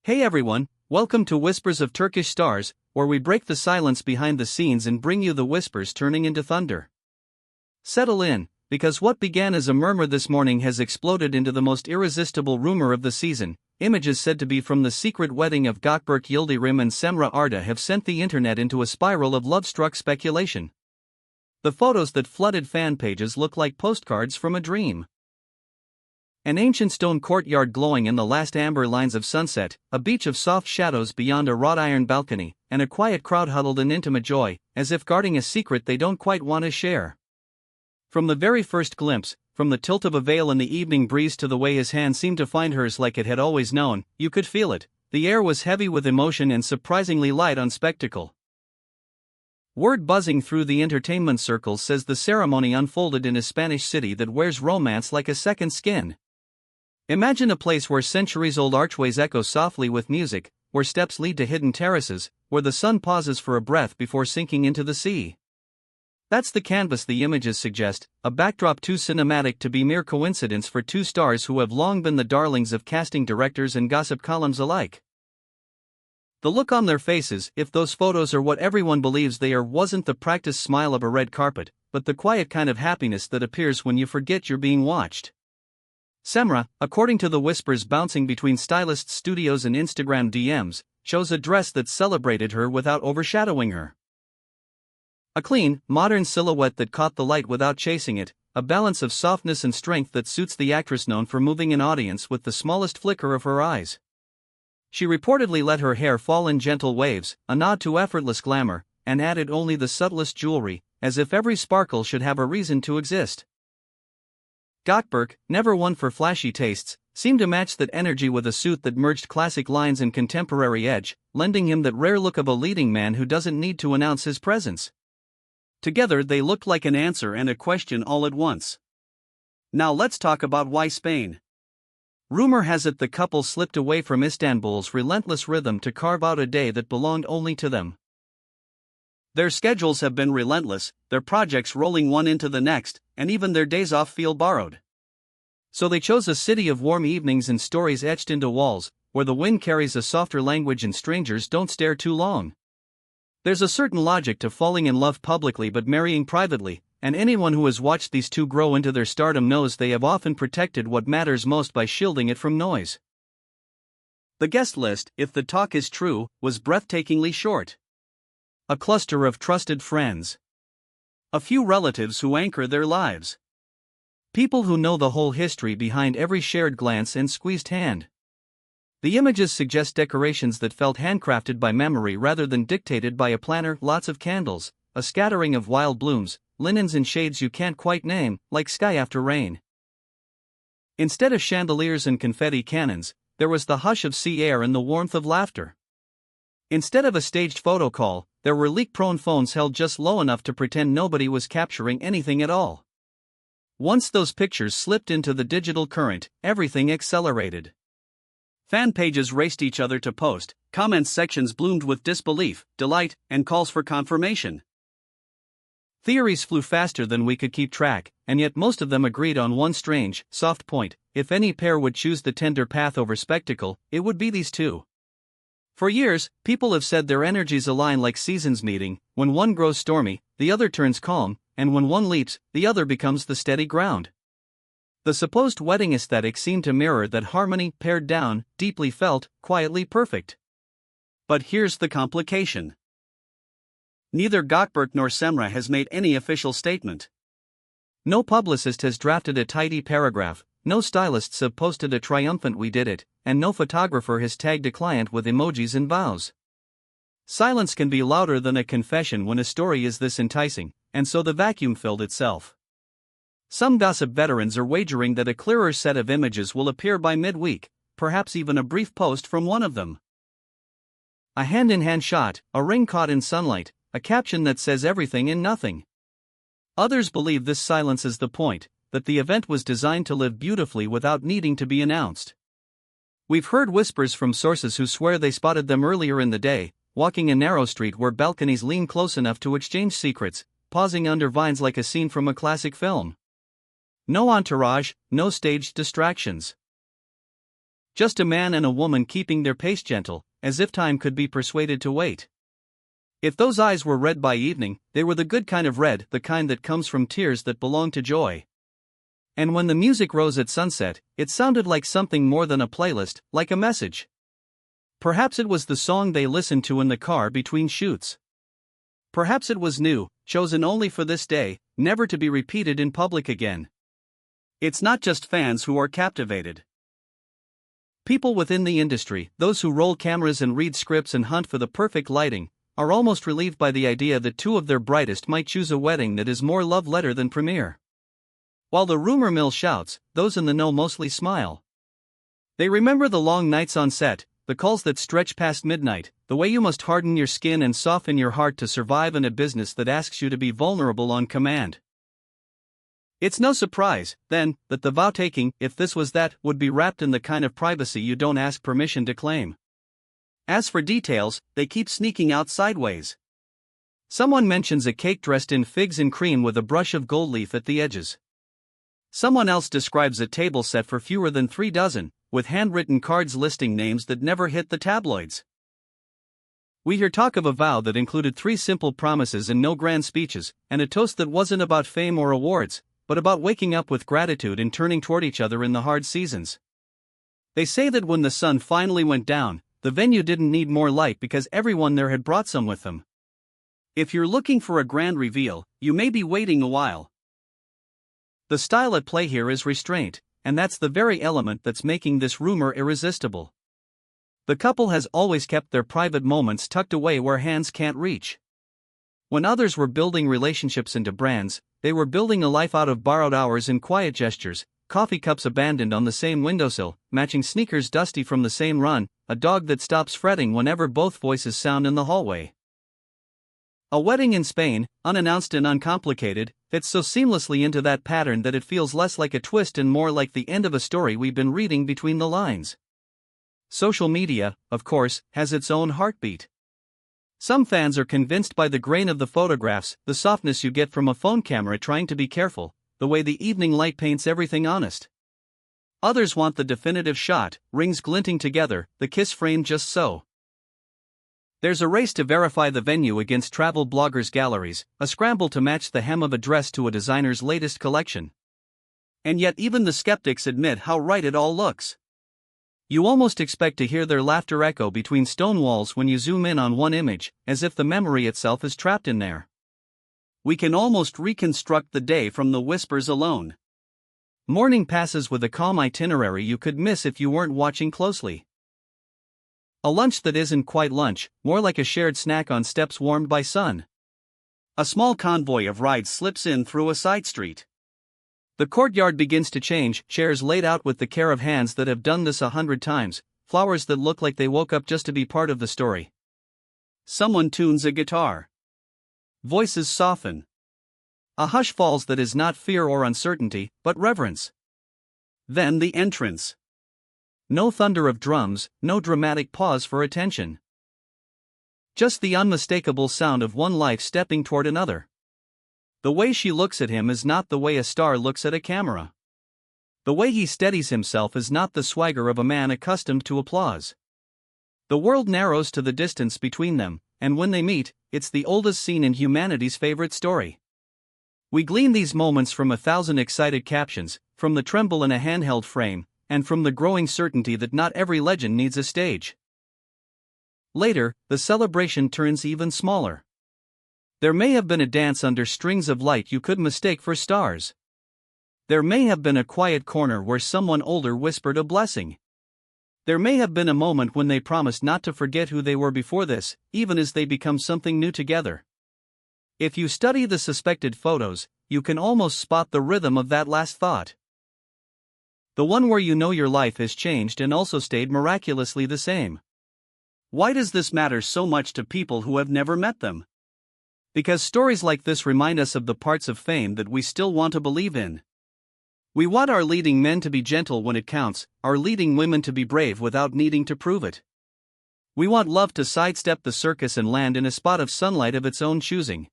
Hey everyone, welcome to Whispers of Turkish Stars, where we break the silence behind the scenes and bring you the whispers turning into thunder. Settle in, because what began as a murmur this morning has exploded into the most irresistible rumor of the season. Images said to be from the secret wedding of Gökberk Yıldırım and Cemre Arda have sent the internet into a spiral of love-struck speculation. The photos that flooded fan pages look like postcards from a dream. An ancient stone courtyard glowing in the last amber lines of sunset, a beach of soft shadows beyond a wrought iron balcony, and a quiet crowd huddled in intimate joy, as if guarding a secret they don't quite want to share. From the very first glimpse, from the tilt of a veil in the evening breeze to the way his hand seemed to find hers like it had always known, you could feel it. The air was heavy with emotion and surprisingly light on spectacle. Word buzzing through the entertainment circles says the ceremony unfolded in a Spanish city that wears romance like a second skin. Imagine a place where centuries-old archways echo softly with music, where steps lead to hidden terraces, where the sun pauses for a breath before sinking into the sea. That's the canvas the images suggest, a backdrop too cinematic to be mere coincidence for two stars who have long been the darlings of casting directors and gossip columns alike. The look on their faces, if those photos are what everyone believes they are, wasn't the practiced smile of a red carpet, but the quiet kind of happiness that appears when you forget you're being watched. Cemre, according to the whispers bouncing between stylists' studios and Instagram DMs, chose a dress that celebrated her without overshadowing her. A clean, modern silhouette that caught the light without chasing it, a balance of softness and strength that suits the actress known for moving an audience with the smallest flicker of her eyes. She reportedly let her hair fall in gentle waves, a nod to effortless glamour, and added only the subtlest jewelry, as if every sparkle should have a reason to exist. Gökberk, never one for flashy tastes, seemed to match that energy with a suit that merged classic lines and contemporary edge, lending him that rare look of a leading man who doesn't need to announce his presence. Together they looked like an answer and a question all at once. Now let's talk about why Spain. Rumor has it the couple slipped away from Istanbul's relentless rhythm to carve out a day that belonged only to them. Their schedules have been relentless, their projects rolling one into the next, and even their days off feel borrowed. So they chose a city of warm evenings and stories etched into walls, where the wind carries a softer language and strangers don't stare too long. There's a certain logic to falling in love publicly but marrying privately, and anyone who has watched these two grow into their stardom knows they have often protected what matters most by shielding it from noise. The guest list, if the talk is true, was breathtakingly short. A cluster of trusted friends. A few relatives who anchor their lives. People who know the whole history behind every shared glance and squeezed hand. The images suggest decorations that felt handcrafted by memory rather than dictated by a planner, lots of candles, a scattering of wild blooms, linens in shades you can't quite name, like sky after rain. Instead of chandeliers and confetti cannons, there was the hush of sea air and the warmth of laughter. Instead of a staged photo call, there were leak-prone phones held just low enough to pretend nobody was capturing anything at all. Once those pictures slipped into the digital current, everything accelerated. Fan pages raced each other to post, comments sections bloomed with disbelief, delight, and calls for confirmation. Theories flew faster than we could keep track, and yet most of them agreed on one strange, soft point: if any pair would choose the tender path over spectacle, it would be these two. For years, people have said their energies align like seasons meeting. When one grows stormy, the other turns calm, and when one leaps, the other becomes the steady ground. The supposed wedding aesthetic seemed to mirror that harmony, pared down, deeply felt, quietly perfect. But here's the complication. Neither Gökberk nor Cemre has made any official statement. No publicist has drafted a tidy paragraph, no stylists have posted a triumphant "we did it," and no photographer has tagged a client with emojis and vows. Silence can be louder than a confession when a story is this enticing, and so the vacuum filled itself. Some gossip veterans are wagering that a clearer set of images will appear by midweek, perhaps even a brief post from one of them. A hand-in-hand shot, a ring caught in sunlight, a caption that says everything and nothing. Others believe this silences the point, that the event was designed to live beautifully without needing to be announced. We've heard whispers from sources who swear they spotted them earlier in the day, walking a narrow street where balconies lean close enough to exchange secrets, pausing under vines like a scene from a classic film. No entourage, no staged distractions. Just a man and a woman keeping their pace gentle, as if time could be persuaded to wait. If those eyes were red by evening, they were the good kind of red, the kind that comes from tears that belong to joy. And when the music rose at sunset, it sounded like something more than a playlist, like a message. Perhaps it was the song they listened to in the car between shoots. Perhaps it was new, chosen only for this day, never to be repeated in public again. It's not just fans who are captivated. People within the industry, those who roll cameras and read scripts and hunt for the perfect lighting, are almost relieved by the idea that two of their brightest might choose a wedding that is more love letter than premiere. While the rumor mill shouts, those in the know mostly smile. They remember the long nights on set, the calls that stretch past midnight, the way you must harden your skin and soften your heart to survive in a business that asks you to be vulnerable on command. It's no surprise, then, that the vow-taking, if this was that, would be wrapped in the kind of privacy you don't ask permission to claim. As for details, they keep sneaking out sideways. Someone mentions a cake dressed in figs and cream with a brush of gold leaf at the edges. Someone else describes a table set for fewer than 3 dozen, with handwritten cards listing names that never hit the tabloids. We hear talk of a vow that included 3 simple promises and no grand speeches, and a toast that wasn't about fame or awards, but about waking up with gratitude and turning toward each other in the hard seasons. They say that when the sun finally went down, the venue didn't need more light because everyone there had brought some with them. If you're looking for a grand reveal, you may be waiting a while. The style at play here is restraint, and that's the very element that's making this rumor irresistible. The couple has always kept their private moments tucked away where hands can't reach. When others were building relationships into brands, they were building a life out of borrowed hours and quiet gestures, coffee cups abandoned on the same windowsill, matching sneakers dusty from the same run, a dog that stops fretting whenever both voices sound in the hallway. A wedding in Spain, unannounced and uncomplicated, fits so seamlessly into that pattern that it feels less like a twist and more like the end of a story we've been reading between the lines. Social media, of course, has its own heartbeat. Some fans are convinced by the grain of the photographs, the softness you get from a phone camera trying to be careful, the way the evening light paints everything honest. Others want the definitive shot, rings glinting together, the kiss framed just so. There's a race to verify the venue against travel bloggers' galleries, a scramble to match the hem of a dress to a designer's latest collection. And yet even the skeptics admit how right it all looks. You almost expect to hear their laughter echo between stone walls when you zoom in on one image, as if the memory itself is trapped in there. We can almost reconstruct the day from the whispers alone. Morning passes with a calm itinerary you could miss if you weren't watching closely. A lunch that isn't quite lunch, more like a shared snack on steps warmed by sun. A small convoy of rides slips in through a side street. The courtyard begins to change, chairs laid out with the care of hands that have done this 100 times, flowers that look like they woke up just to be part of the story. Someone tunes a guitar. Voices soften. A hush falls that is not fear or uncertainty, but reverence. Then the entrance. No thunder of drums, no dramatic pause for attention. Just the unmistakable sound of one life stepping toward another. The way she looks at him is not the way a star looks at a camera. The way he steadies himself is not the swagger of a man accustomed to applause. The world narrows to the distance between them, and when they meet, it's the oldest scene in humanity's favorite story. We glean these moments from 1,000 excited captions, from the tremble in a handheld frame, and from the growing certainty that not every legend needs a stage. Later, the celebration turns even smaller. There may have been a dance under strings of light you could mistake for stars. There may have been a quiet corner where someone older whispered a blessing. There may have been a moment when they promised not to forget who they were before this, even as they become something new together. If you study the suspected photos, you can almost spot the rhythm of that last thought. The one where you know your life has changed and also stayed miraculously the same. Why does this matter so much to people who have never met them? Because stories like this remind us of the parts of fame that we still want to believe in. We want our leading men to be gentle when it counts, our leading women to be brave without needing to prove it. We want love to sidestep the circus and land in a spot of sunlight of its own choosing.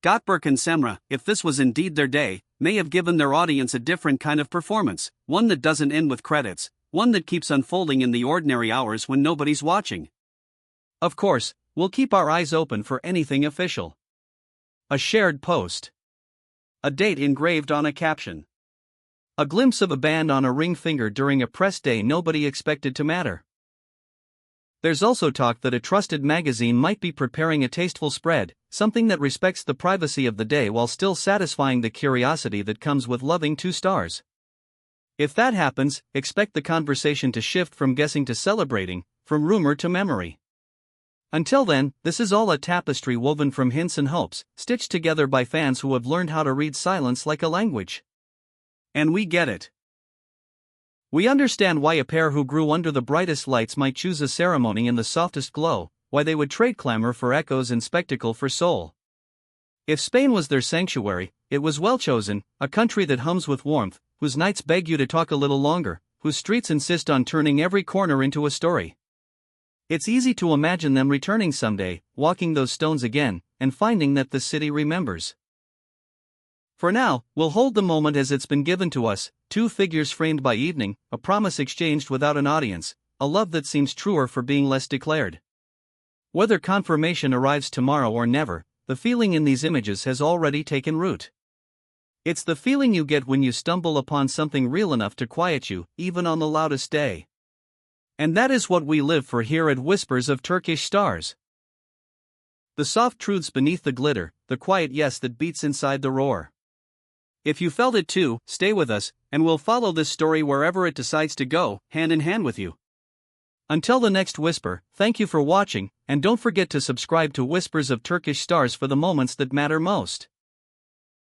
Gökberk and Cemre, if this was indeed their day, may have given their audience a different kind of performance, one that doesn't end with credits, One that keeps unfolding in the ordinary hours when nobody's watching. Of course, we'll keep our eyes open for anything official. A shared post. A date engraved on a caption. A glimpse of a band on a ring finger during a press day nobody expected to matter. There's also talk that a trusted magazine might be preparing a tasteful spread, something that respects the privacy of the day while still satisfying the curiosity that comes with loving two stars. If that happens, expect the conversation to shift from guessing to celebrating, from rumor to memory. Until then, this is all a tapestry woven from hints and hopes, stitched together by fans who have learned how to read silence like a language. And we get it. We understand why a pair who grew under the brightest lights might choose a ceremony in the softest glow, why they would trade clamor for echoes and spectacle for soul. If Spain was their sanctuary, it was well chosen, a country that hums with warmth, whose nights beg you to talk a little longer, whose streets insist on turning every corner into a story. It's easy to imagine them returning someday, walking those stones again, and finding that the city remembers. For now, we'll hold the moment as it's been given to us, two figures framed by evening, a promise exchanged without an audience, a love that seems truer for being less declared. Whether confirmation arrives tomorrow or never, the feeling in these images has already taken root. It's the feeling you get when you stumble upon something real enough to quiet you, even on the loudest day. And that is what we live for here at Whispers of Turkish Stars. The soft truths beneath the glitter, the quiet yes that beats inside the roar. If you felt it too, stay with us, and we'll follow this story wherever it decides to go, hand in hand with you. Until the next whisper, thank you for watching, and don't forget to subscribe to Whispers of Turkish Stars for the moments that matter most.